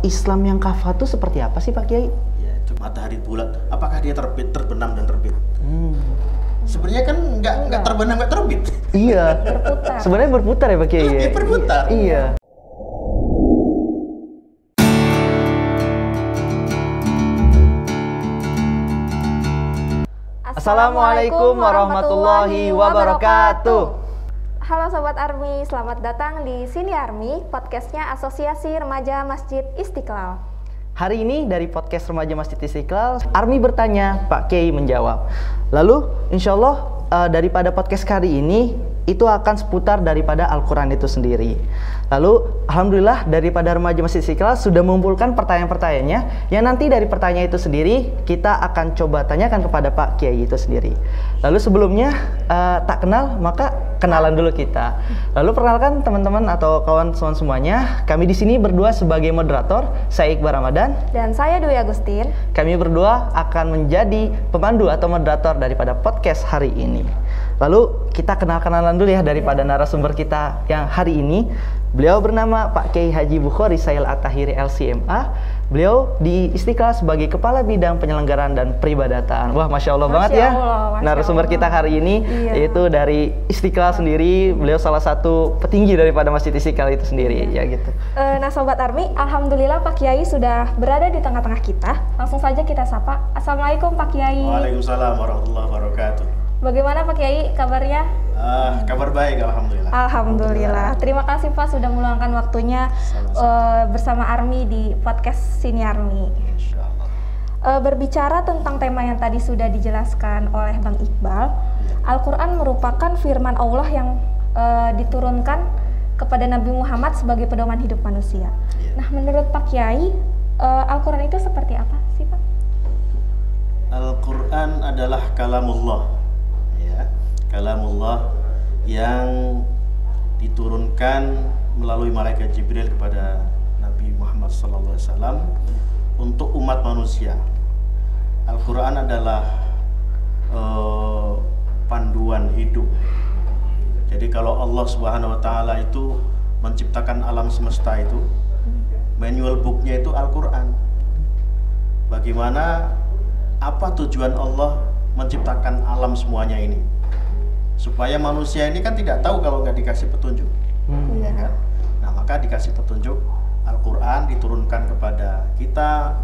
Islam yang kafah itu seperti apa sih Pak Kiai? Ya, itu matahari bulat. Apakah dia terbit, terbenam dan terbit? Sebenarnya kan nggak terbenam nggak terbit. Iya. Berputar. Sebenarnya berputar ya Pak Kiai. Iya, berputar. Iya. Assalamualaikum warahmatullahi wabarakatuh. Halo Sobat Army, selamat datang di Sini Army, podcastnya Asosiasi Remaja Masjid Istiqlal. Hari ini dari podcast Remaja Masjid Istiqlal, Army bertanya, Pak Kiai menjawab. Lalu insya Allah daripada podcast kali ini itu akan seputar daripada Al-Quran itu sendiri. Lalu alhamdulillah daripada Remaja Masjid Istiqlal sudah mengumpulkan pertanyaan-pertanyaannya, yang nanti dari pertanyaan itu sendiri kita akan coba tanyakan kepada Pak Kiai itu sendiri. Lalu sebelumnya tak kenal maka kenalan dulu kita. Lalu perkenalkan teman-teman atau kawan-kawan semuanya, kami di sini berdua sebagai moderator, saya Iqbal Ramadan Dan saya Dwi Agustin. Kami berdua akan menjadi pemandu atau moderator daripada podcast hari ini. Lalu kita kenal-kenalan dulu ya daripada narasumber kita yang hari ini. Beliau bernama Pak Kiai Haji Bukhari Sail At-Tahiri LCMA. Beliau di Istiqlal sebagai Kepala Bidang Penyelenggaraan dan Peribadatan. Wah, Masya Allah banget ya narasumber kita hari ini, yaitu dari Istiqlal sendiri. Beliau salah satu petinggi daripada Masjid Istiqlal itu sendiri, ya gitu. Nah Sobat Army, alhamdulillah Pak Kiai sudah berada di tengah-tengah kita. Langsung saja kita sapa. Assalamualaikum Pak Kiai. Waalaikumsalam warahmatullahi wabarakatuh. Bagaimana Pak Kiai kabarnya? Kabar baik, alhamdulillah. Alhamdulillah. Terima kasih Pak sudah meluangkan waktunya bersama Army di podcast Sini Army. Insyaallah. Berbicara tentang tema yang tadi sudah dijelaskan oleh Bang Iqbal, Al-Quran merupakan firman Allah yang diturunkan kepada Nabi Muhammad sebagai pedoman hidup manusia. Nah, menurut Pak Kiai, Al-Quran itu seperti apa sih Pak? Al-Quran adalah kalamullah, ya, kalamullah yang diturunkan melalui malaikat Jibril kepada Nabi Muhammad SAW untuk umat manusia. Al-Quran adalah panduan hidup. Jadi kalau Allah Subhanahu Wa Taala itu menciptakan alam semesta itu, manual booknya itu Al-Quran. Bagaimana, apa tujuan Allah menciptakan alam semuanya ini? Supaya manusia ini kan tidak tahu kalau nggak dikasih petunjuk, ya kan? Nah, maka dikasih petunjuk, Al-Quran diturunkan kepada kita,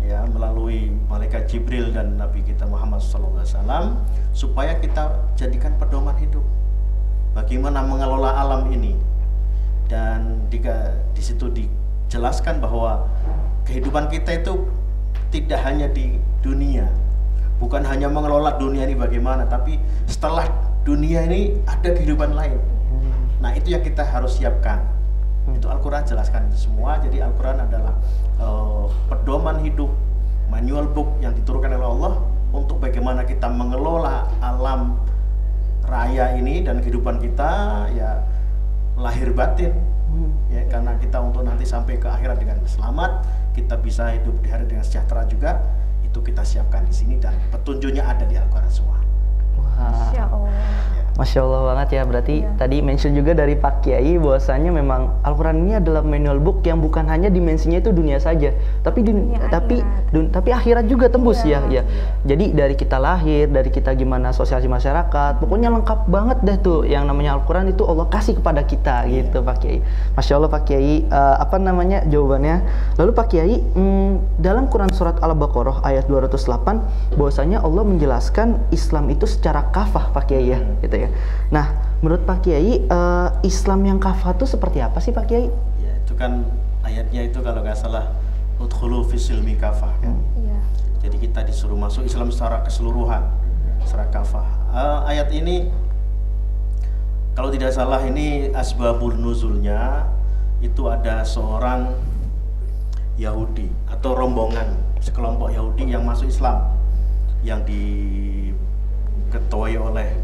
ya, melalui malaikat Jibril dan Nabi kita Muhammad SAW, supaya kita jadikan pedoman hidup. Bagaimana mengelola alam ini, dan di situ dijelaskan bahwa kehidupan kita itu tidak hanya di dunia, bukan hanya mengelola dunia ini bagaimana, tapi setelah dunia ini ada kehidupan lain. Nah, itu yang kita harus siapkan. Itu Al-Quran jelaskan itu semua. Jadi Al-Quran adalah pedoman hidup, manual book yang diturunkan oleh Allah untuk bagaimana kita mengelola alam raya ini dan kehidupan kita, ya, lahir batin, ya, karena kita untuk nanti sampai ke akhirat dengan selamat, kita bisa hidup di hari dengan sejahtera juga. Itu kita siapkan di sini dan petunjuknya ada di Al-Quran semua. Masya Allah. Masya Allah banget ya, berarti tadi mention juga dari Pak Kiai bahwasanya memang Al-Quran ini adalah manual book yang bukan hanya dimensinya itu dunia saja, tapi tapi akhirat juga tembus ya. Jadi dari kita lahir, dari kita gimana sosialisasi masyarakat, pokoknya lengkap banget deh tuh yang namanya Al-Quran itu Allah kasih kepada kita gitu Pak Kiai. Masya Allah Pak Kiai, apa namanya jawabannya. Lalu Pak Kiai, dalam Quran surat Al-Baqarah ayat 208 bahwasanya Allah menjelaskan Islam itu secara kafah Pak Kiai ya, gitu ya. Nah, menurut Pak Kiai, Islam yang kafah itu seperti apa sih Pak Kiai? Ya, itu kan ayatnya itu kalau nggak salah, udkhulu fis-silmi kafah kan. Jadi kita disuruh masuk Islam secara keseluruhan, secara kafah. Ayat ini kalau tidak salah ini asbabun nuzulnya itu ada seorang Yahudi atau rombongan sekelompok Yahudi yang masuk Islam, yang diketuai oleh,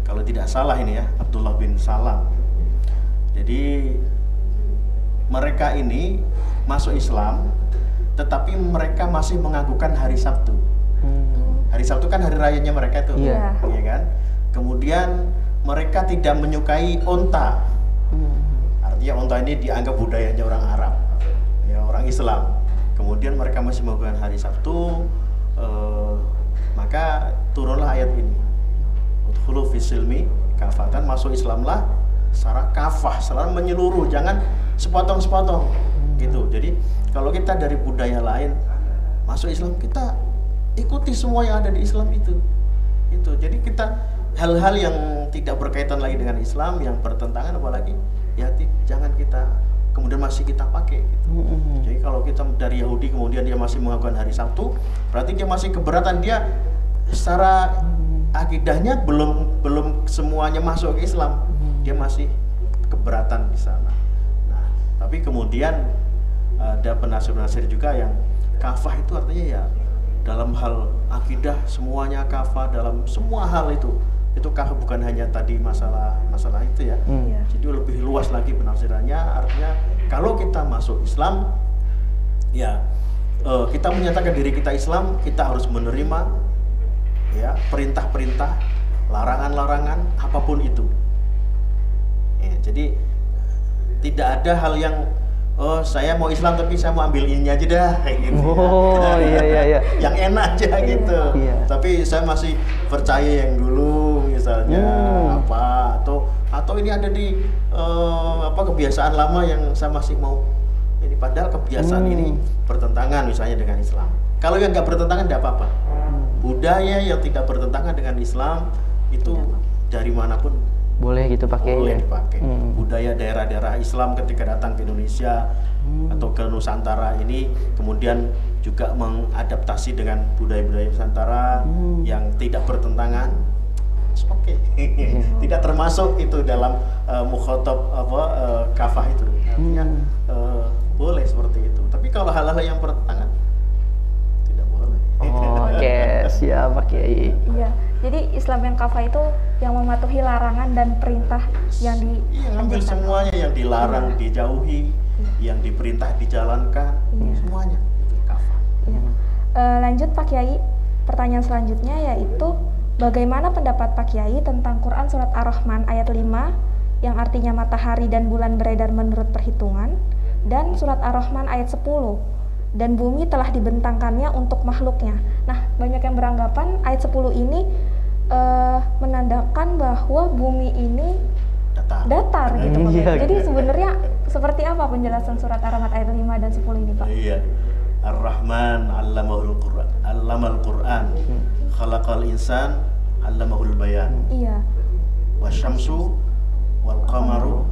kalau tidak salah ini ya, Abdullah bin Salam. Jadi mereka ini masuk Islam, tetapi mereka masih mengagukan hari Sabtu. Hari Sabtu kan hari rayanya mereka itu, iya kan? Kemudian mereka tidak menyukai onta. Artinya onta ini dianggap budayanya orang Arab. Ya, orang Islam Islam, kemudian mereka masih melakukan hari Sabtu, maka turunlah ayat ini, udkhulu fisilmi kafatan, masuk Islamlah secara kafah, secara menyeluruh, jangan sepotong-sepotong gitu. Jadi kalau kita dari budaya lain masuk Islam, kita ikuti semua yang ada di Islam itu. Jadi kita hal-hal yang tidak berkaitan lagi dengan Islam, yang bertentangan apalagi, ya jangan kita kemudian masih kita pakai gitu. Jadi kalau kita dari Yahudi kemudian dia masih melakukan hari Sabtu, berarti dia masih keberatan, dia secara akidahnya belum semuanya masuk ke Islam, dia masih keberatan di sana. Nah, tapi kemudian ada penafsir-penafsir juga yang kafah itu artinya ya dalam hal akidah semuanya kafah, dalam semua hal itu kafah, bukan hanya tadi masalah itu ya. Jadi lebih luas lagi penafsirannya, artinya kalau kita masuk Islam ya kita menyatakan diri kita Islam, kita harus menerima ya perintah-perintah, larangan-larangan apapun itu. Ya, jadi tidak ada hal yang saya mau Islam tapi saya mau ambil ini aja dah kayak gitu. Iya. Yang enak aja gitu. Iya. Tapi saya masih percaya yang dulu misalnya apa atau ini ada di kebiasaan lama yang saya masih mau ini, padahal kebiasaan ini bertentangan misalnya dengan Islam. Kalau yang nggak bertentangan tidak apa-apa. Budaya yang tidak bertentangan dengan Islam itu dari manapun boleh gitu pakai. Boleh dipakai. Budaya daerah-daerah Islam ketika datang ke Indonesia atau ke Nusantara ini kemudian juga mengadaptasi dengan budaya-budaya Nusantara yang tidak bertentangan. Oke. Tidak termasuk itu dalam mukhatab kafah itu. Artinya boleh seperti itu. Tapi kalau hal-hal yang bertentangan tidak boleh. Oke, siap Pak Kiai. Iya. Jadi Islam yang kafah itu yang mematuhi larangan dan perintah yang ngambil semuanya, yang dilarang dijauhi, yang diperintah dijalankan, semuanya itu kafah. Lanjut Pak Kiai, pertanyaan selanjutnya yaitu bagaimana pendapat Pak Kiai tentang Quran surat Ar-Rahman ayat 5 yang artinya matahari dan bulan beredar menurut perhitungan, dan surat Ar-Rahman ayat 10 dan bumi telah dibentangkannya untuk makhluknya. Nah, banyak yang beranggapan ayat 10 ini menandakan bahwa bumi ini datar gitu Pak. Jadi sebenarnya seperti apa penjelasan surat Ar-Rahman ayat 5 dan 10 ini Pak? Iya. Ar-Rahman 'allamahul Qur'an. 'Allamal Qur'an. Khalaqal insan 'allamahul bayan. Iya. Wasyamsu wal qamaru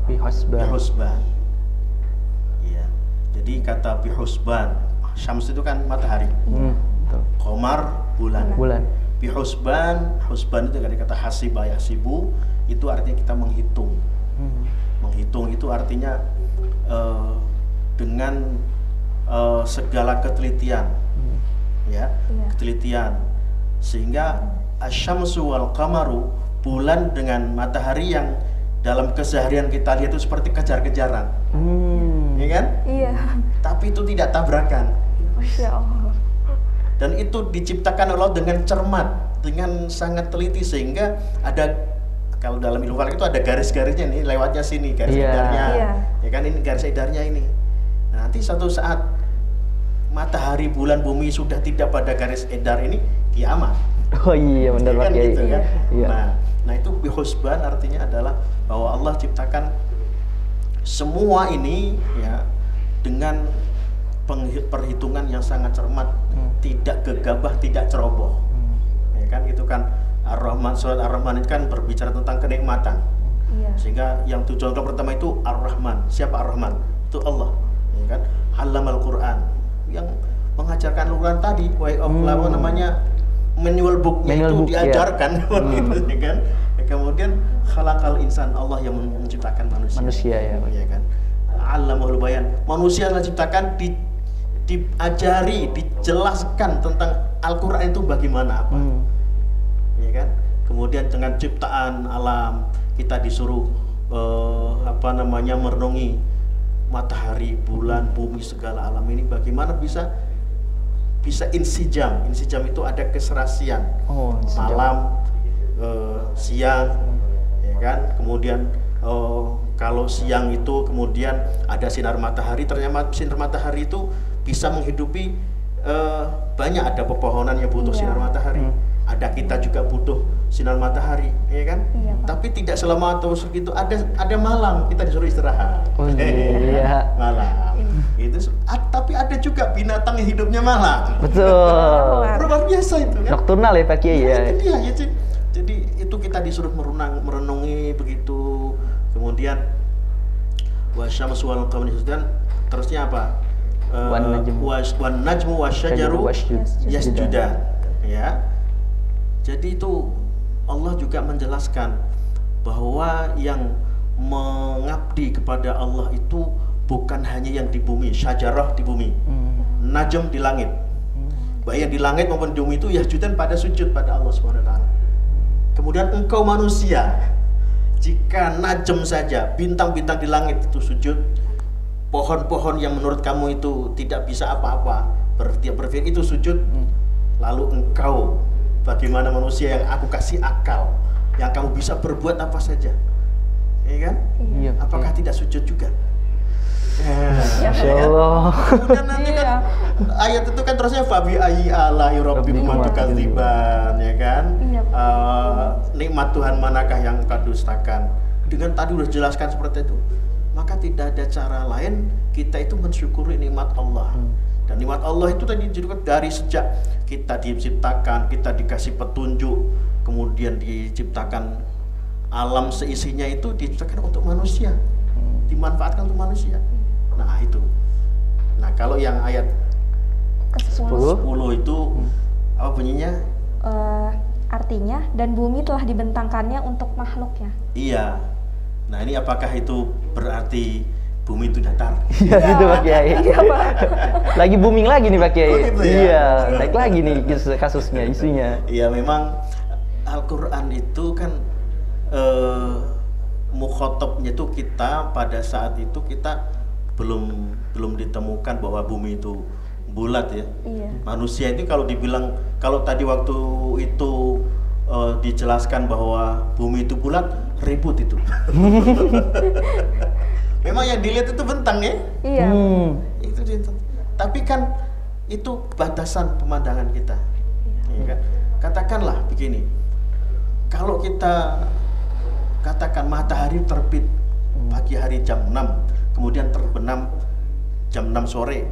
bihusban. Iya. Jadi kata bihusban, syams itu kan matahari. Qamar bulan. Bihusban, husban itu dari kata hasiba yahsibu, itu artinya kita menghitung. Menghitung itu artinya dengan segala ketelitian, ya, ketelitian, sehingga asyamsu wal qamaru, bulan dengan matahari yang dalam keseharian kita lihat itu seperti kejar-kejaran, ya kan? Iya. Tapi itu tidak tabrakan. Masya Allah. Dan itu diciptakan Allah dengan cermat, dengan sangat teliti, sehingga ada, kalau dalam ilmu falak itu ada garis-garisnya nih, lewatnya sini garis edarnya, ya kan, ini garis edarnya ini. Nah, nanti suatu saat matahari, bulan, bumi sudah tidak pada garis edar ini, kiamat. Oh iya, benar Pak Kiai. Gitu, kan? Iya. Nah itu bihusban artinya adalah bahwa Allah ciptakan semua ini ya dengan perhitungan yang sangat cermat, tidak gegabah, tidak ceroboh. Ya kan, itu kan Ar-Rahman, surat Ar-Rahman itu kan berbicara tentang kenikmatan. Sehingga yang tujuan pertama itu Ar-Rahman. Siapa Ar-Rahman? Itu Allah. Ya kan? Allamal Qur'an, yang mengajarkan Al-Quran tadi, way of life, namanya manual booknya itu diajarkan, gitu, ya kan? Kemudian khalaqal insan, Allah yang menciptakan manusia ya, ya kan? Allamahul bayan, manusia yang diciptakan diajari, dijelaskan tentang Al-Quran itu bagaimana apa, ya kan? Kemudian dengan ciptaan alam kita disuruh merenungi matahari, bulan, bumi, segala alam ini bagaimana bisa insijam. Insijam itu ada keserasian, malam, siang, ya kan? Kemudian Kalau siang itu kemudian ada sinar matahari, ternyata sinar matahari itu bisa menghidupi banyak, ada pepohonan yang butuh sinar matahari. Ada kita juga butuh sinar matahari, ya kan? Tapi tidak selama atau segitu, ada malam kita disuruh istirahat. Malam. Itu tapi ada juga binatang yang hidupnya malam. Betul. Luar biasa itu kan. Nokturnal ya Pak Kiai ya. Itu dia, ya, jadi itu kita disuruh merenungi begitu. Kemudian wasyamsu wal qamari yasjudan, terusnya apa? Wan najmu wasyajaru yasjudan. Ya. Jadi itu Allah juga menjelaskan bahwa yang mengabdi kepada Allah itu bukan hanya yang di bumi, syajarah di bumi, najm di langit. Baik yang di langit maupun di bumi itu yasjudan pada sujud pada Allah Subhanahu wa taala. Kemudian engkau manusia, jika najm saja, bintang-bintang di langit itu sujud, pohon-pohon yang menurut kamu itu tidak bisa apa-apa, berpikir itu sujud, lalu engkau bagaimana manusia yang aku kasih akal, yang kamu bisa berbuat apa saja, ya kan? Apakah tidak sujud juga? Masya Allah. Kemudian nanti kan ayat itu kan terusnya fabi ayyi ala'i rabbikum tukadziban, ya kan? Nikmat Tuhan manakah yang kau dustakan? Dengan tadi udah jelaskan seperti itu, maka tidak ada cara lain kita itu mensyukuri nikmat Allah. Dan nikmat Allah itu tadi juga dari sejak kita diciptakan, kita dikasih petunjuk, kemudian diciptakan alam seisinya itu diciptakan untuk manusia, dimanfaatkan untuk manusia. Nah itu. Nah kalau yang ayat ke-10 itu apa bunyinya? Artinya dan bumi telah dibentangkannya untuk makhluknya. Iya. Nah ini apakah itu berarti bumi itu datar? Iya gitu Pak Kiai. Iya Pak. Lagi booming lagi nih Pak Kiai. Gitu ya? Iya, naik lagi nih kasusnya, isunya. Iya memang Al-Quran itu kan mukhotabnya itu kita pada saat itu kita belum ditemukan bahwa bumi itu bulat ya. Manusia itu kalau dibilang, kalau tadi waktu itu dijelaskan bahwa bumi itu bulat, ribut itu. Memang yang dilihat itu bentang ya. Iya. Itu tapi kan itu batasan pemandangan kita. Ya kan? Katakanlah begini. Kalau kita katakan matahari terbit pagi hari jam 6, kemudian terbenam jam 6 sore.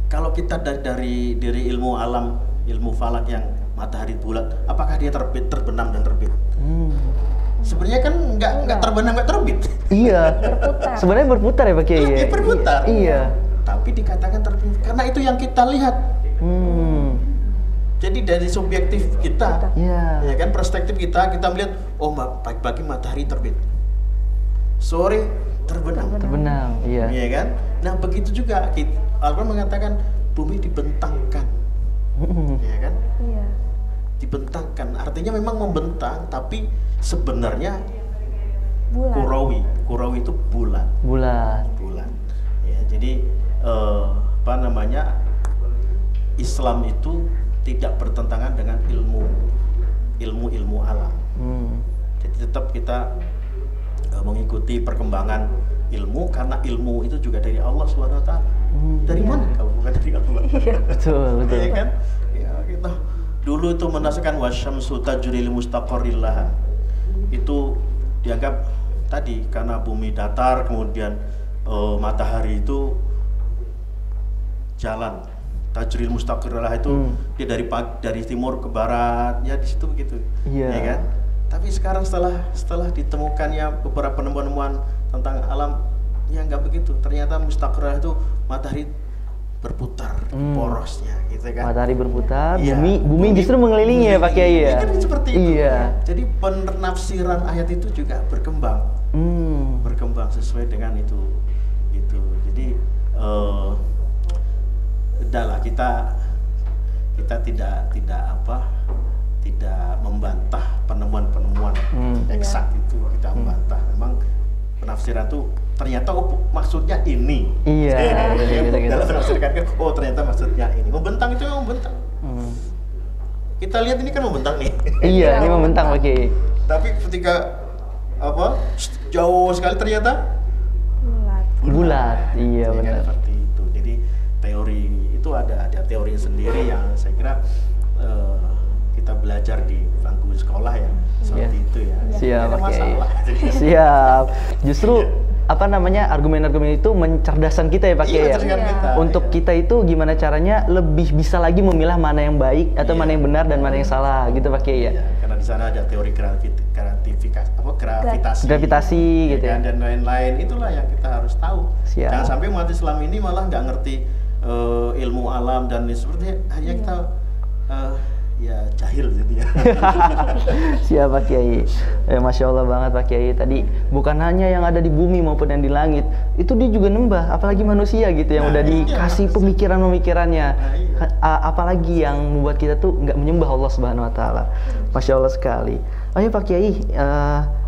Kalau kita dari ilmu alam, ilmu falak yang matahari bulat, apakah dia terbenam dan terbit? Sebenarnya kan nggak terbenam nggak terbit. Iya. Berputar. Sebenarnya berputar ya Pak Kiai. Iya, berputar. Iya. Tapi dikatakan terbit karena itu yang kita lihat. Jadi dari subjektif kita, ya kan, perspektif kita melihat, oh pagi-pagi matahari terbit, sore terbenam. Iya. Iya kan? Nah begitu juga Al-Quran mengatakan bumi dibentangkan, ya kan? Iya. Dibentangkan, artinya memang membentang, tapi sebenarnya Bulat. Kurawi itu bulat. Ya, jadi apa namanya, Islam itu tidak bertentangan dengan ilmu alam. Jadi tetap kita mengikuti perkembangan ilmu, karena ilmu itu juga dari Allah Subhanahu wa taala. Dari mana kalau bukan dari Allah? Iya. Betul. Iya kan? Ya, kita dulu itu menasihkan wasyamsu tajri li mustaqarril laha. Itu dianggap tadi karena bumi datar, kemudian matahari itu jalan tajril mustaqirlah itu dia dari timur ke barat, ya di situ begitu. Ya kan? Tapi sekarang setelah ditemukannya beberapa penemuan tentang alam, ya nggak begitu. Ternyata mustaqirlah itu matahari berputar porosnya, gitu kan? Matahari berputar, bumi justru mengelilingi ya Pak Kiai ya. Kan seperti itu. Iya. Jadi penafsiran ayat itu juga berkembang, berkembang sesuai dengan itu. Jadi udahlah, kita tidak membantah penemuan eksak itu, kita membantah. Memang penafsiran itu ternyata maksudnya ini. Iya. Dalam penafsiran oh ternyata maksudnya ini. Membentang itu memang membentang. Kita lihat ini kan membentang nih. Iya, ini membentang Pak Kiai. Tapi ketika jauh sekali ternyata bulat. Iya kan, benar. seperti itu. Jadi teori itu ada teori sendiri yang saya kira kita belajar di bangku sekolah ya, seperti itu ya. Siap, Tidak ada masalah. Siap. Justru apa namanya, argumen-argumen itu mencerdaskan kita ya Pak Kiai ya. Untuk kita itu gimana caranya lebih bisa lagi memilah mana yang baik atau mana yang benar dan mana yang salah gitu Pak Kiai ya. Karena di sana ada teori gravitasi gitu ya. Dan lain-lain, itulah yang kita harus tahu. Siap. Jangan sampai umat Islam ini malah nggak ngerti ilmu alam dan seperti hanya kita ya jahil gitu ya. Siap Pak Kiai. Masya Allah banget Pak Kiai. Tadi bukan hanya yang ada di bumi maupun yang di langit, itu dia juga nembah, apalagi manusia gitu yang udah dikasih pemikiran-pemikirannya. Apalagi yang membuat kita tuh nggak menyembah Allah Subhanahu Wa Taala. Masya Allah sekali. Ayo Pak Kiai,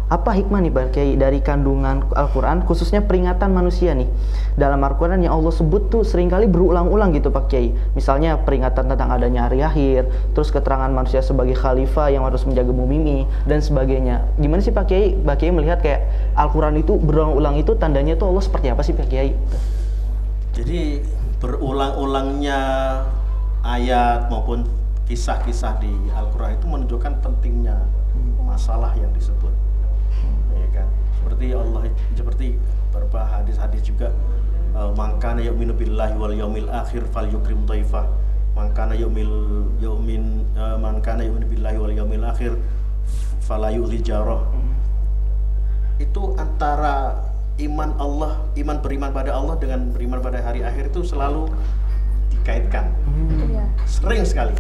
apa hikmah nih Pak Kiai dari kandungan Al-Quran, khususnya peringatan manusia nih? Dalam Al-Quran yang Allah sebut tuh seringkali berulang-ulang gitu Pak Kiai. Misalnya peringatan tentang adanya hari akhir, terus keterangan manusia sebagai khalifah yang harus menjaga bumi ini, dan sebagainya. Gimana sih Pak Kiai melihat kayak Al-Quran itu berulang-ulang itu tandanya tuh Allah seperti apa sih Pak Kiai? Jadi berulang-ulangnya ayat maupun kisah-kisah di Al-Quran itu menunjukkan pentingnya masalah yang disebut. Ya kan? Seperti beberapa hadis-hadis juga, man kana yu'minu billahi wal yaumil akhir falyukrim dhaifah, man kana yu'minu billahi wal yaumil akhir fala yu'dhi jarah. Itu antara iman beriman pada Allah dengan beriman pada hari akhir itu selalu dikaitkan. Sering sekali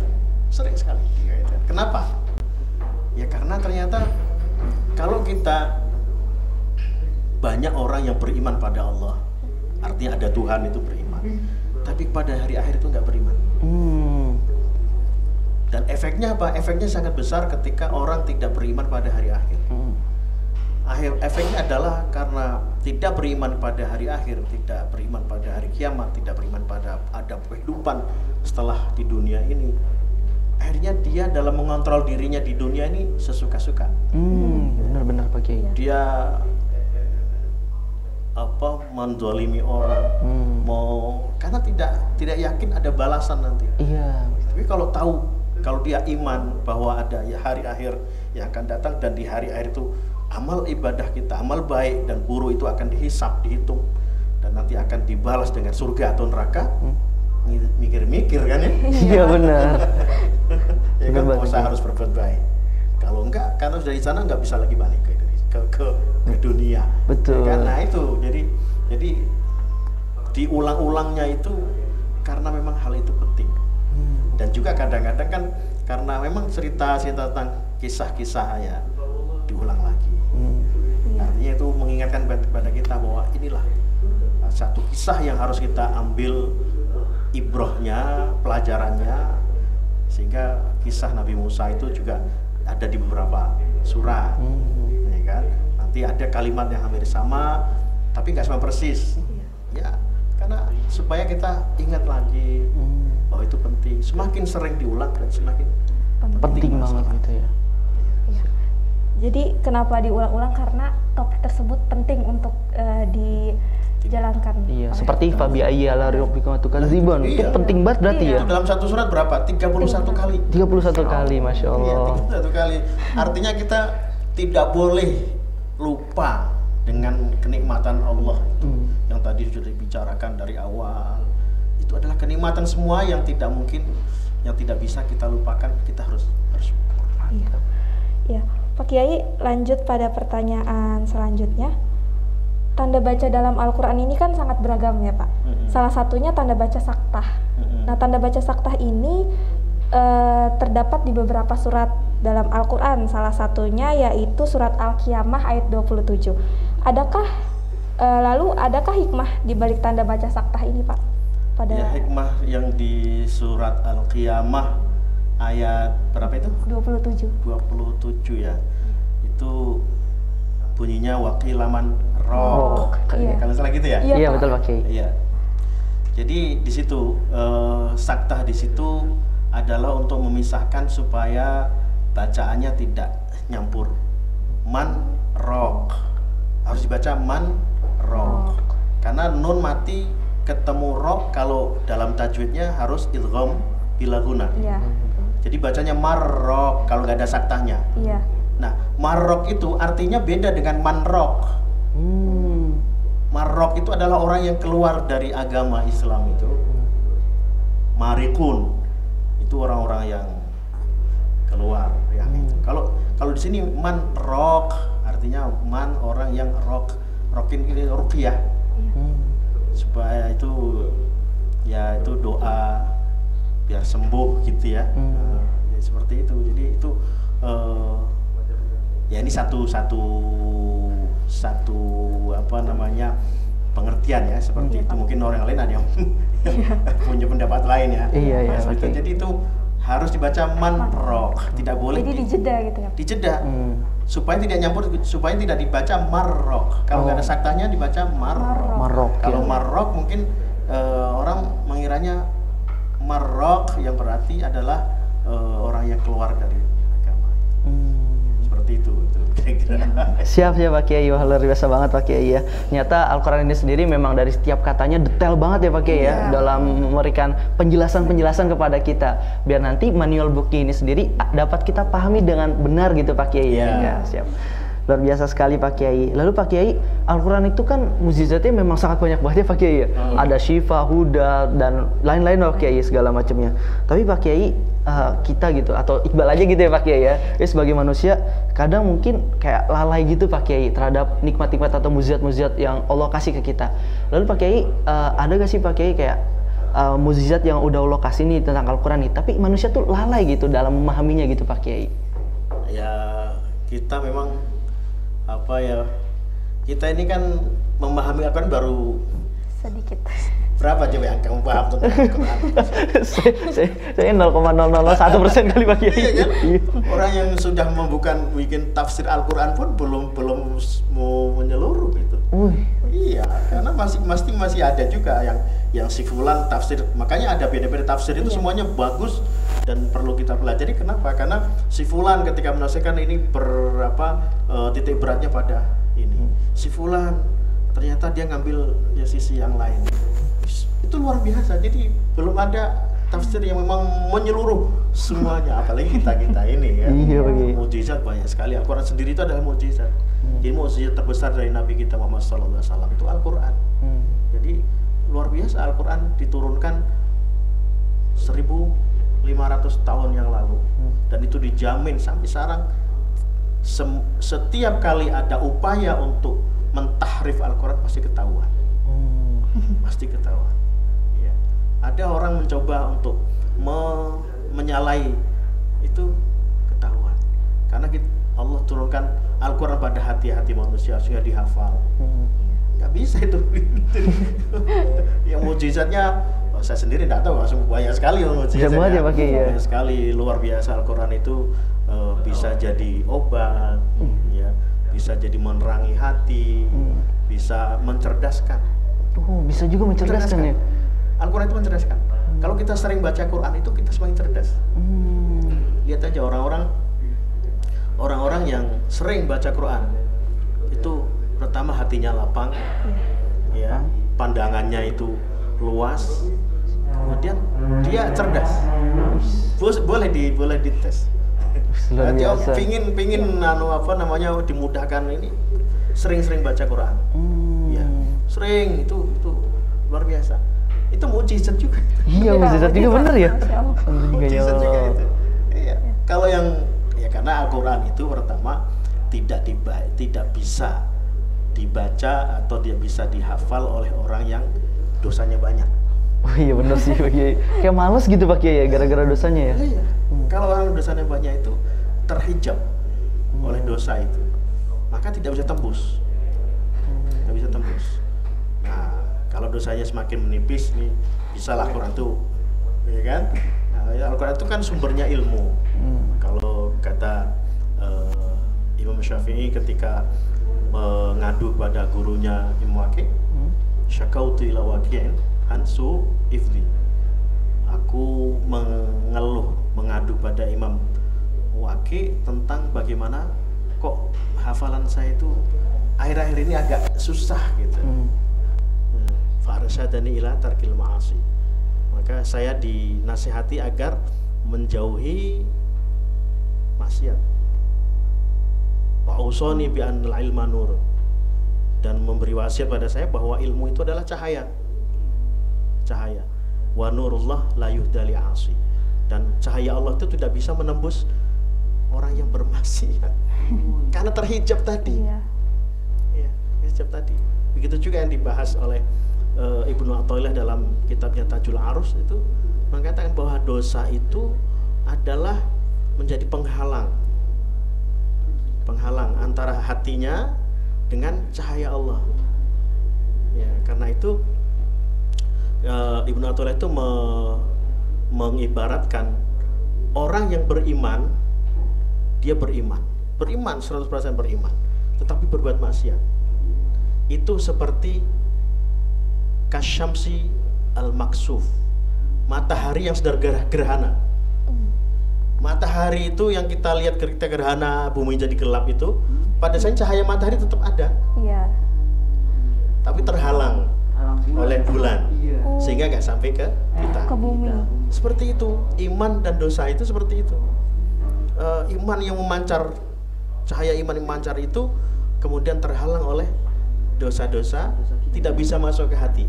dikaitkan. Kenapa? Ya karena ternyata kalau kita banyak orang yang beriman pada Allah, artinya ada Tuhan itu beriman, tapi pada hari akhir itu nggak beriman. Dan efeknya apa? Efeknya sangat besar ketika orang tidak beriman pada hari akhir. Efeknya adalah karena tidak beriman pada hari akhir, tidak beriman pada hari kiamat, tidak beriman pada ada kehidupan setelah di dunia ini. Akhirnya dia dalam mengontrol dirinya di dunia ini sesuka-suka. Benar-benar Pak Kiai. Dia menzalimi orang, karena tidak yakin ada balasan nanti. Iya. Tapi kalau dia iman bahwa ada hari akhir yang akan datang, dan di hari akhir itu amal ibadah kita, amal baik dan buruk itu akan dihisap, dihitung, dan nanti akan dibalas dengan surga atau neraka. Mikir-mikir kan ya? Iya benar. Ya kan, usaha harus berbuat baik. Kalau enggak, karena sudah di sana nggak bisa lagi balik ke dunia. Betul. Ya kan? Nah itu, jadi diulang-ulangnya itu karena memang hal itu penting. Dan juga kadang-kadang kan karena memang cerita tentang kisah-kisah ya diulang lagi. Artinya itu mengingatkan kepada kita bahwa inilah satu kisah yang harus kita ambil ibrohnya, pelajarannya, sehingga kisah Nabi Musa itu juga ada di beberapa surat, ya kan? Nanti ada kalimat yang hampir sama, tapi nggak sama persis, ya, karena supaya kita ingat lagi bahwa itu penting. Semakin sering diulang dan semakin penting banget gitu ya. Jadi kenapa diulang-ulang? Karena topik tersebut penting untuk dijalankan. Iya, seperti Fabi ayya ala rabbikum tukadzibun. Itu penting banget berarti ya. Itu dalam satu surat berapa? 31 kali. 31 kali, Masya Allah. Iya, 31 kali. Artinya kita tidak boleh lupa dengan kenikmatan Allah yang tadi sudah dibicarakan dari awal. Itu adalah kenikmatan semua yang tidak mungkin, yang tidak bisa kita lupakan. Kita harus bersyukur. Iya. Pak Kiai, lanjut pada pertanyaan selanjutnya. Tanda baca dalam Al-Quran ini kan sangat beragam ya Pak. Salah satunya tanda baca saktah. Nah, tanda baca saktah ini terdapat di beberapa surat dalam Al-Quran. Salah satunya yaitu surat Al-Qiyamah ayat 27. Adakah hikmah di balik tanda baca saktah ini Pak? Ya, hikmah yang di surat Al-Qiyamah ayat berapa itu? 27 ya. Itu bunyinya waqilaman roh. Kalau salah gitu ya? Iya, betul Pak Kiai. Iya. Jadi di situ saktah di situ adalah untuk memisahkan supaya bacaannya tidak nyampur. Man rock. Harus dibaca man rock. Karena nun mati ketemu rock, kalau dalam tajwidnya harus idgham bila guna. Iya. Jadi bacanya marrock kalau nggak ada saktahnya. Iya. Nah, marrock itu artinya beda dengan manrock. Marrock itu adalah orang yang keluar dari agama Islam itu. Marikun itu orang-orang yang keluar yang itu. Kalau di sini manrock artinya man orang yang rockin ini ruqyah. Supaya itu ya itu doa biar sembuh gitu ya. Ya seperti itu. Jadi itu ya ini satu apa namanya pengertian ya seperti itu. Mungkin orang lain ada yang punya pendapat lain ya. Iya. Jadi itu harus dibaca manrock, tidak boleh jadi dijeda gitu ya. Dijeda. Supaya tidak nyampur, supaya tidak dibaca marrock. Kalau nggak ada saktahnya dibaca marrock. Kalau marrock mungkin orang mengiranya marrock yang berarti adalah orang yang keluar dari agama. Seperti itu kira-kira. Siap Pak Kiai, wah luar biasa banget Pak Kiai ya. Ternyata Al-Quran ini sendiri memang dari setiap katanya detail banget ya Pak Kiai ya, dalam memberikan penjelasan-penjelasan kepada kita, biar nanti manual book ini sendiri dapat kita pahami dengan benar gitu Pak Kiai ya. Siap. Luar biasa sekali Pak Kiai. Lalu Pak Kiai, Al-Quran itu kan mukjizatnya memang sangat banyak banget ya Pak Kiai ya. Ada syifa, huda, dan lain-lain Pak Kiai segala macamnya. Tapi Pak Kiai, kita gitu, atau Iqbal aja gitu ya Pak Kiai ya, sebagai manusia kadang mungkin kayak lalai gitu Pak Kiai terhadap nikmat-nikmat atau mukjizat-mukjizat yang Allah kasih ke kita. Lalu Pak Kiai, ada gak sih Pak Kiai kayak mukjizat yang udah Allah kasih nih tentang Al-Quran nih, tapi manusia tuh lalai gitu dalam memahaminya gitu Pak Kiai? Ya kita memang apa ya, kita ini kan memahami Al-Quran baru sedikit. Berapa coba yang kamu paham tentang Al-Quran? saya 0,001% kali Pak Kiai. Iya kan? Orang yang sudah bikin tafsir Al-Quran pun belum mau menyeluruh gitu. Iya, karena masih ada juga yang si fulan tafsir. Makanya ada beda-beda tafsir itu semuanya bagus dan perlu kita pelajari. Kenapa? Karena si fulan ketika menafsirkan ini titik beratnya pada ini. Si fulan ternyata dia ngambil ya sisi yang lain. Itu luar biasa. Jadi belum ada tafsir yang memang menyeluruh semuanya, apalagi kita ini ya. Mukjizat banyak sekali. Al-Quran sendiri itu adalah mukjizat. Jadi mukjizat terbesar dari Nabi kita Muhammad SAW itu Al-Quran. Jadi luar biasa. Al-Quran diturunkan 1500 tahun yang lalu, dan itu dijamin sampai sekarang. Setiap kali ada upaya untuk mentahrif Al-Quran pasti ketahuan. Pasti ketahuan. Ya. Ada orang mencoba untuk menyalahi, itu ketahuan. Karena Allah turunkan Al-Quran pada hati-hati manusia sehingga dihafal. Nggak bisa itu. Yang mukjizatnya saya sendiri tidak tahu, langsung banyak sekali mukjizatnya. Banyak sekali, luar biasa. Al-Quran itu bisa jadi obat, ya, bisa jadi menerangi hati, bisa mencerdaskan. Bisa juga mencerdaskan ya? Al-Quran itu mencerdaskan. Kalau kita sering baca Quran itu kita semakin cerdas. Lihat aja orang-orang yang sering baca Quran itu pertama hatinya lapang, ya, pandangannya itu luas, kemudian dia cerdas. Boleh dites. Dia pingin dimudahkan ini, sering-sering baca Quran. Ya, sering itu luar biasa. Itu mukjizat juga. Iya, mukjizat juga benar ya. Mukjizat juga itu. Iya. Kalau yang karena Al-Quran itu pertama tidak bisa dibaca atau dia bisa dihafal oleh orang yang dosanya banyak. Oh iya benar sih Pak Kiai. Kayak males gitu Pak Kiai ya gara-gara dosanya ya. Iya. Kalau orang dosanya banyak itu terhijab oleh dosa itu, maka tidak bisa tembus. Tidak bisa tembus. Nah, kalau dosanya semakin menipis nih, bisa lah Al-Quran itu, ya kan? Nah, Al-Quran itu kan sumbernya ilmu. Kalau kata Imam Syafi'i ketika mengadu pada gurunya Imam Waqi', syakautu ila waqi'in hansu ifli. Aku mengadu pada Imam Waqi' tentang bagaimana kok hafalan saya itu akhir-akhir ini agak susah gitu. Fa'arsyadani ila tarkil ma'asi. Maka saya dinasihati agar menjauhi maksiat. Wa usani bi anil ilma nur. Dan memberi wasiat pada saya bahwa ilmu itu adalah cahaya. Cahaya. Wa nurullah la yuhdali asi. Dan cahaya Allah itu tidak bisa menembus orang yang bermaksiat. Karena terhijab tadi. Ya, hijab tadi. Begitu juga yang dibahas oleh Ibnu Athaillah dalam kitabnya Tajul Arus itu mengatakan bahwa dosa itu adalah menjadi penghalang antara hatinya dengan cahaya Allah. Ya, karena itu Ibnu Athaillah itu mengibaratkan orang yang beriman, dia beriman 100% beriman, tetapi berbuat maksiat. Itu seperti kasyamsi al-maksuf, matahari yang sedang gerhana. Matahari itu yang kita lihat ketika gerhana bumi jadi gelap itu, pada saat cahaya matahari tetap ada. Iya. Tapi terhalang oleh bulan, sehingga nggak sampai ke kita. Ke bumi. Seperti itu, iman dan dosa itu seperti itu. Iman yang memancar, cahaya iman yang memancar itu kemudian terhalang oleh dosa-dosa, tidak bisa masuk ke hati.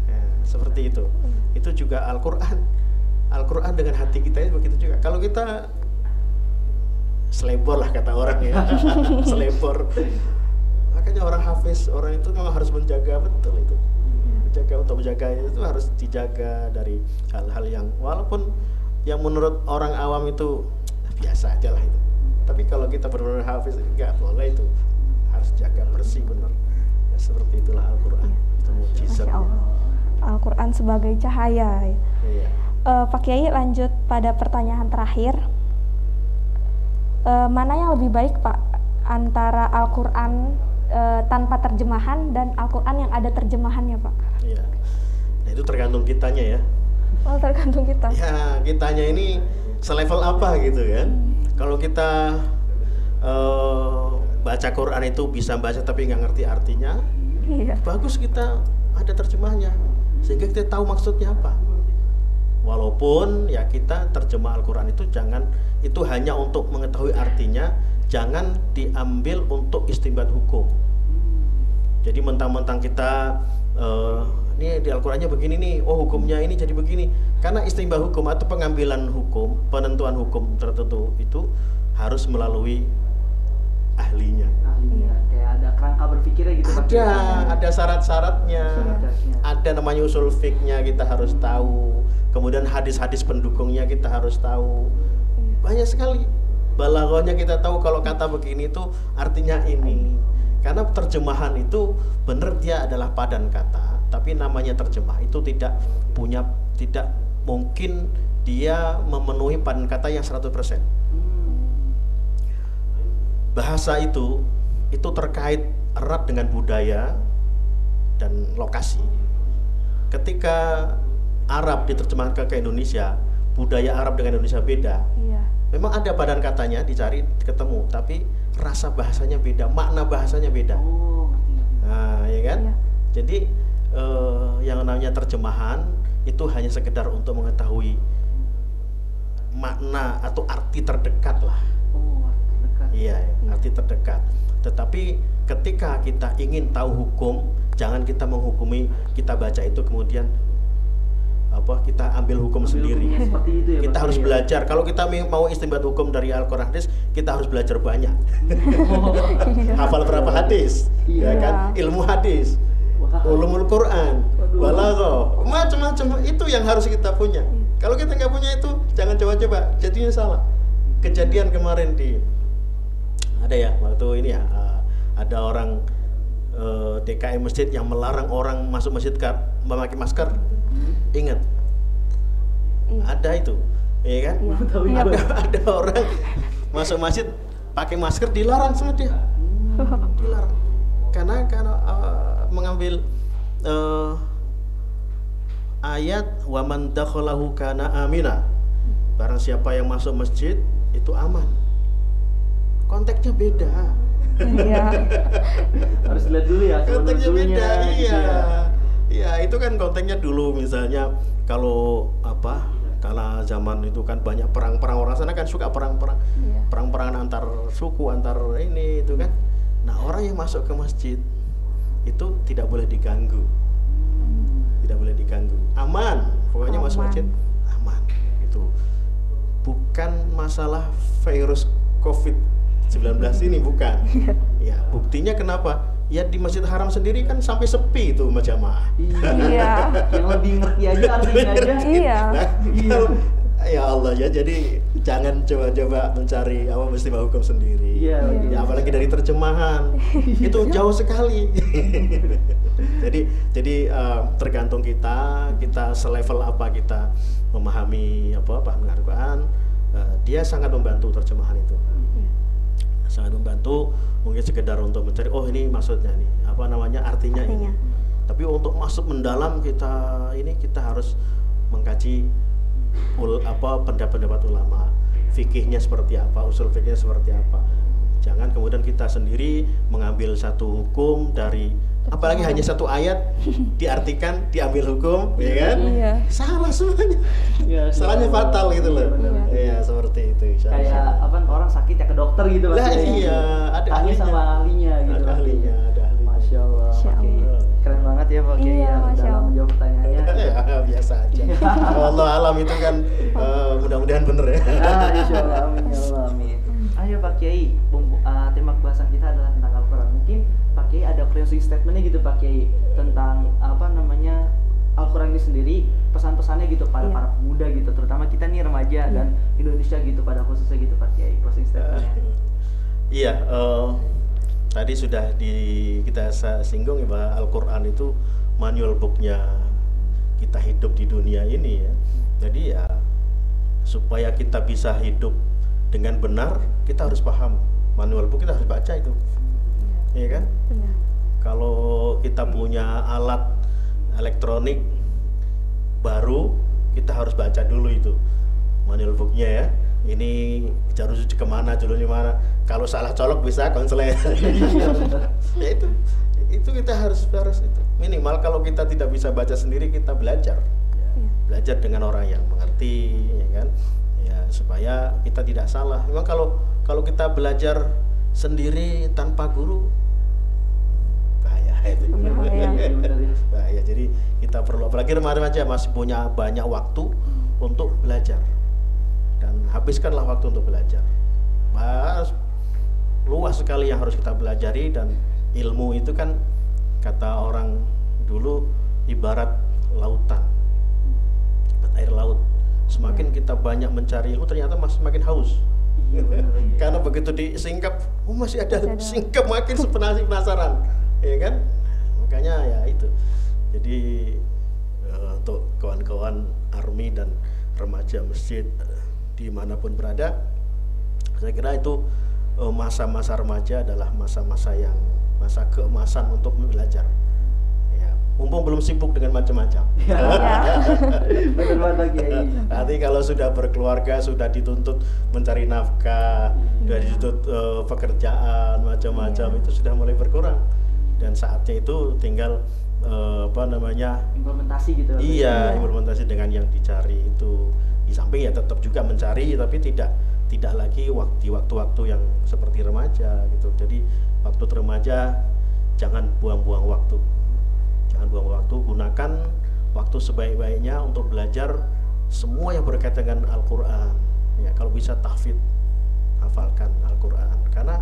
Ya, seperti itu. Itu juga Al-Quran dengan hati kita itu begitu juga. Kalau kita selebor lah kata orang ya, selebor. Makanya orang hafiz, orang itu memang harus menjaga betul itu. Untuk menjaga itu harus dijaga dari hal-hal yang walaupun yang menurut orang awam itu biasa aja lah itu. Tapi kalau kita benar-benar hafiz nggak boleh itu. Harus jaga bersih benar. Ya, seperti itulah Al-Quran. Itu mukjizat. Al-Quran sebagai cahaya. Iya. Pak Kiai, lanjut pada pertanyaan terakhir. Mana yang lebih baik Pak antara Al-Quran tanpa terjemahan dan Al-Quran yang ada terjemahannya Pak? Iya. Nah, itu tergantung kitanya ya. Oh, tergantung kita. Ya, kitanya ini selevel apa gitu kan. Kalau kita baca Quran itu bisa baca tapi nggak ngerti artinya, bagus kita ada terjemahnya sehingga kita tahu maksudnya apa. Walaupun ya kita terjemah Al-Quran itu itu hanya untuk mengetahui artinya, jangan diambil untuk istinbat hukum. Jadi mentang-mentang kita ini di Al-Qurannya begini nih, oh hukumnya ini jadi begini. Karena istinbat hukum atau pengambilan hukum, penentuan hukum tertentu itu harus melalui ahlinya. Kayak ada kerangka berpikirnya gitu. Ada syarat-syaratnya. Ada namanya usul fiknya kita harus tahu. Kemudian hadis-hadis pendukungnya kita harus tahu. Banyak sekali. Balaghahnya kita tahu kalau kata begini itu artinya ini. Karena terjemahan itu benar dia adalah padan kata, tapi namanya terjemah itu tidak mungkin dia memenuhi padan kata yang 100%. Bahasa itu terkait erat dengan budaya dan lokasi. Ketika Arab diterjemahkan ke Indonesia, budaya Arab dengan Indonesia beda. Iya. Memang ada badan katanya dicari ketemu, tapi rasa bahasanya beda, makna bahasanya beda. Nah, ya kan? Iya. Jadi yang namanya terjemahan itu hanya sekedar untuk mengetahui makna atau arti terdekat lah. Iya, arti terdekat. Tetapi ketika kita ingin tahu hukum, jangan kita menghukumi, kita baca itu kemudian kita ambil hukum sendiri. Itu ya, kita harus belajar. Kalau kita mau istinbat hukum dari Al-Quran hadis, kita harus belajar banyak. Hafal berapa hadis? Ya kan? Ilmu hadis, ulumul Quran, balaghah, macam-macam itu yang harus kita punya. Kalau kita nggak punya itu, jangan coba-coba. Jadinya salah. Kejadian kemarin ada ya waktu ini ya, ada orang DKI masjid yang melarang orang masuk masjid memakai masker. Ingat, ada itu, ya kan? Ada orang masuk masjid pakai masker dilarang sama dia, dilarang karena mengambil ayat wa man dakhalahu kana amina. Barang siapa yang masuk masjid itu aman. konteksnya beda. Iya. Harus lihat dulu ya Konteksnya beda, gitu iya. ya. Iya, itu kan konteksnya dulu misalnya kalau karena zaman itu kan banyak perang-perang, orang sana kan suka perang-perang, perang-perangan antar suku, antar ini itu kan. Nah, orang yang masuk ke masjid itu tidak boleh diganggu, tidak boleh diganggu, aman, pokoknya masuk masjid aman. Itu bukan masalah virus COVID-19 ini, bukan. Ya, buktinya kenapa? Ya di Masjidil Haram sendiri kan sampai sepi itu jamaah. Iya. Yang lebih ngerti aja artinya aja. Iya. Nah, ya Allah ya, jadi jangan coba-coba mencari istilah hukum sendiri. Iya. Ya, apalagi dari terjemahan itu jauh sekali. jadi tergantung kita selevel apa kita memahami paham Al-Quran. Dia sangat membantu terjemahan itu. Sangat membantu, mungkin sekedar untuk mencari ini maksudnya nih artinya ini. Tapi untuk masuk mendalam kita harus mengkaji pendapat ulama, fikihnya seperti apa, usul fikihnya seperti apa. Jangan kemudian kita sendiri mengambil satu hukum dari apalagi hanya satu ayat diartikan diambil hukum, ya kan? Iya. Salah semuanya. Ya, salahnya fatal gitu loh. Iya, seperti itu. Kayak orang sakit ya ke dokter gitu lah. Iya, ada ahlinya sama ahlinya gitu. Ada ahlinya. Masya Allah. Keren banget ya Pak Kiai dalam menjawab pertanyaannya. Ya, biasa aja. Allah alam itu kan mudah-mudahan bener ya. Insya Allah, amin ya Allah, amin. Ayo Pak Kiai, tema bahasan kita adalah tentang Al-Quran. Mungkin Pak Kiai ada closing statementnya gitu Pak Kiai tentang Al-Quran ini sendiri, pesan-pesannya gitu pada para pemuda gitu, terutama kita nih remaja dan Indonesia gitu pada khususnya gitu Pak Kiai, closing statementnya. Iya, tadi sudah kita singgung ya bahwa Al-Quran itu manual booknya kita hidup di dunia ini ya. Jadi ya supaya kita bisa hidup dengan benar, kita harus paham manual book, kita harus baca itu, iya kan? Iya. Kalau kita punya alat elektronik baru, kita harus baca dulu itu manual booknya ya. Ini jalur suci kemana, jalurnya mana? Kalau salah colok bisa konselor. Ya itu kita harus itu. Minimal kalau kita tidak bisa baca sendiri, kita belajar dengan orang yang mengerti, ya kan? Ya supaya kita tidak salah. Memang kalau kita belajar sendiri tanpa guru, bahaya itu. Bahaya. Jadi kita perlu, apalagi remaja masih punya banyak waktu untuk belajar, dan habiskanlah waktu untuk belajar. Luas sekali yang harus kita pelajari, dan ilmu itu kan kata orang dulu ibarat lautan, air laut. Semakin kita banyak mencari ilmu, ternyata semakin haus. Karena begitu disingkap, masih ada singkap, makin penasaran, ya kan? Makanya ya itu. Jadi untuk kawan-kawan army dan remaja masjid dimanapun berada, saya kira itu masa-masa remaja adalah masa-masa masa keemasan untuk belajar. Mumpung belum sibuk dengan macam-macam. Benar banget Kiai. Nanti kalau sudah berkeluarga, sudah dituntut mencari nafkah, sudah dituntut pekerjaan macam-macam, itu sudah mulai berkurang. Dan saatnya itu tinggal implementasi gitu. Iya, implementasi dengan yang dicari itu. Di samping ya tetap juga mencari, tapi tidak lagi di waktu-waktu yang seperti remaja gitu. Jadi waktu remaja jangan buang-buang waktu. Jangan buang waktu, gunakan waktu sebaik-baiknya untuk belajar semua yang berkaitan dengan Al-Quran. Ya, kalau bisa tahfidz, hafalkan Al-Quran. Karena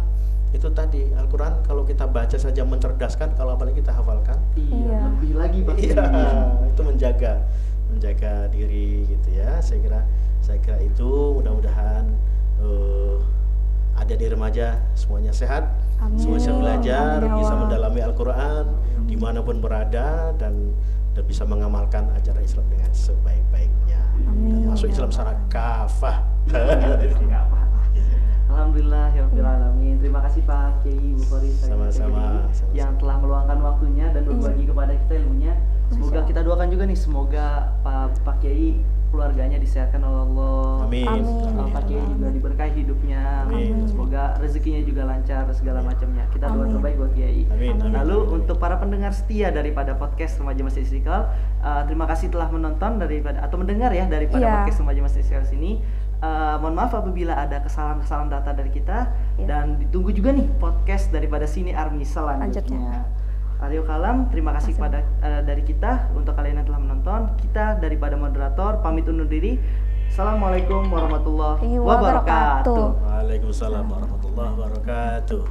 itu tadi, Al-Quran kalau kita baca saja mencerdaskan, kalau apalagi kita hafalkan, lebih lagi Pak. Iya, itu menjaga diri gitu ya. Saya kira itu, mudah-mudahan adik-adik remaja semuanya sehat. Semua bisa belajar, bisa mendalami Al-Quran dimanapun berada, dan bisa mengamalkan ajaran Islam dengan sebaik-baiknya. Dan masuk Islam secara kafah. Alhamdulillah ya Rabbil Alamin. Terima kasih Pak Kiai Bukhari sama-sama yang telah meluangkan waktunya dan berbagi kepada kita ilmunya. Semoga kita doakan juga nih, semoga Pak Kiai keluarganya disehatkan oleh Allah. Amin. Pak Kiai juga diberkahi hidupnya. Amin. Semoga rezekinya juga lancar segala macamnya. Kita doa terbaik buat Kiai. Amin. Lalu untuk para pendengar setia daripada podcast Remaja Masjid Istiqlal, terima kasih telah menonton daripada atau mendengar ya daripada podcast Remaja Masjid Istiqlal sini. Mohon maaf apabila ada kesalahan-kesalahan data dari kita, dan ditunggu juga nih podcast daripada Sini Army selanjutnya. Aryo Kalam, terima kasih kepada dari kita untuk kalian yang telah menonton. Kita daripada moderator pamit undur diri. Assalamualaikum warahmatullahi wabarakatuh. Waalaikumsalam warahmatullahi wabarakatuh.